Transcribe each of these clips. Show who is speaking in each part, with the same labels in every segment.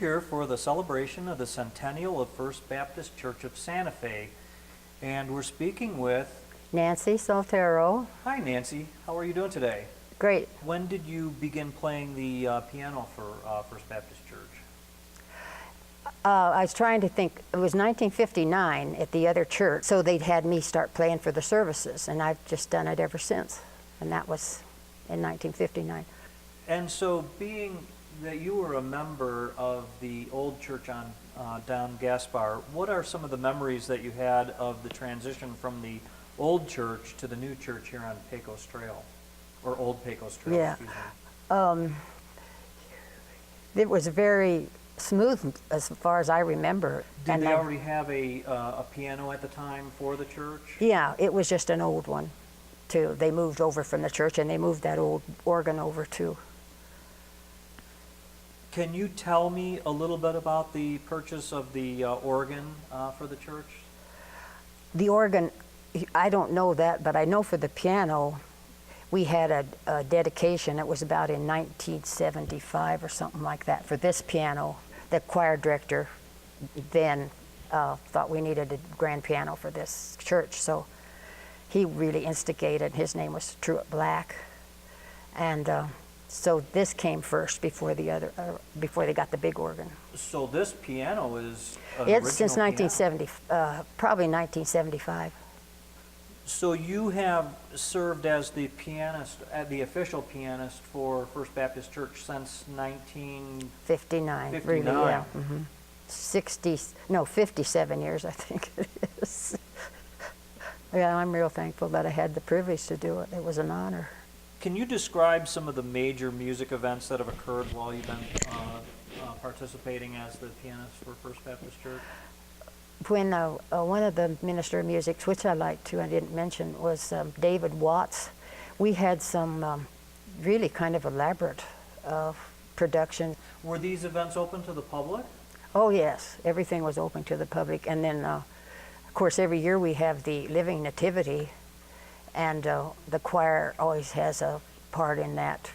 Speaker 1: here for the celebration of the centennial of First Baptist Church of Santa Fe, and we're speaking with
Speaker 2: Nancy Soltero.
Speaker 1: Hi Nancy, how are you doing today?
Speaker 2: Great.
Speaker 1: When did you begin playing the piano for First Baptist Church?
Speaker 2: I was trying to think, it was 1959 at the other church, so they'd had me start playing for the services, and I've just done it ever since, and that was in 1959.
Speaker 1: And so being that you were a member of the old church on down Gaspar, what are some of the memories that you had of the transition from the old church to the new church here on Pecos Trail, or Old Pecos Trail?
Speaker 2: Yeah.
Speaker 1: Excuse me.
Speaker 2: It was very smooth as far as I remember.
Speaker 1: Did they already have a piano at the time for the church?
Speaker 2: Yeah, it was just an old one too. They moved over from the church and they moved that old organ over too.
Speaker 1: Can you tell me a little bit about the purchase of the organ for the church?
Speaker 2: The organ, I don't know that, but I know for the piano, we had a dedication. It was about in 1975 or something like that for this piano. The choir director then thought we needed a grand piano for this church, so he really instigated. His name was Truett Black, and so this came first before the other, before they got the big organ.
Speaker 1: So this piano is an
Speaker 2: It's
Speaker 1: original
Speaker 2: since
Speaker 1: piano?
Speaker 2: 1970, probably 1975.
Speaker 1: So you have served as the pianist, the official pianist for First Baptist Church since
Speaker 2: 59, really, yeah. 57 years, I think it is. Yeah, I'm real thankful that I had the privilege to do it. It was an honor.
Speaker 1: Can you describe some of the major music events that have occurred while you've been participating as the pianist for First Baptist Church?
Speaker 2: When one of the minister of music, which I liked too, I didn't mention, was David Watts. We had some really kind of elaborate production.
Speaker 1: Were these events open to the public?
Speaker 2: Oh yes, everything was open to the public. And then, of course, every year we have the Living Nativity, and the choir always has a part in that,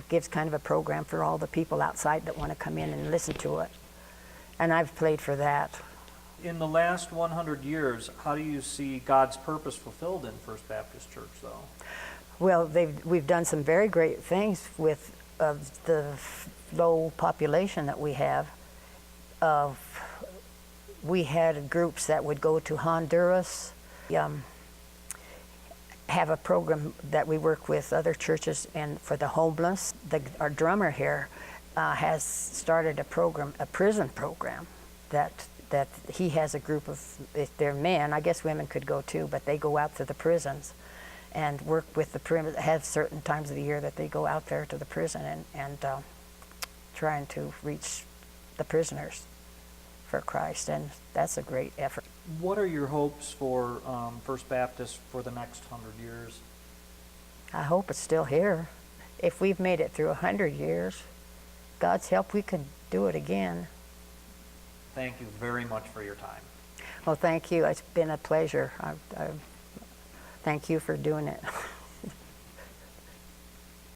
Speaker 2: gives kind of a program for all the people outside that want to come in and listen to it. And I've played for that.
Speaker 1: In the last 100 years, how do you see God's purpose fulfilled in First Baptist Church, though?
Speaker 2: Well, we've done some very great things with the low population that we have. We had groups that would go to Honduras, have a program that we work with other churches and for the homeless. Our drummer here has started a program, a prison program, that he has a group of, if they're men, I guess women could go too, but they go out to the prisons and work with the prison, have certain times of the year that they go out there to the prison and trying to reach the prisoners for Christ, and that's a great effort.
Speaker 1: What are your hopes for First Baptist for the next 100 years?
Speaker 2: I hope it's still here. If we've made it through 100 years, God's help, we can do it again.
Speaker 1: Thank you very much for your time.
Speaker 2: Well, thank you. It's been a pleasure. Thank you for doing it.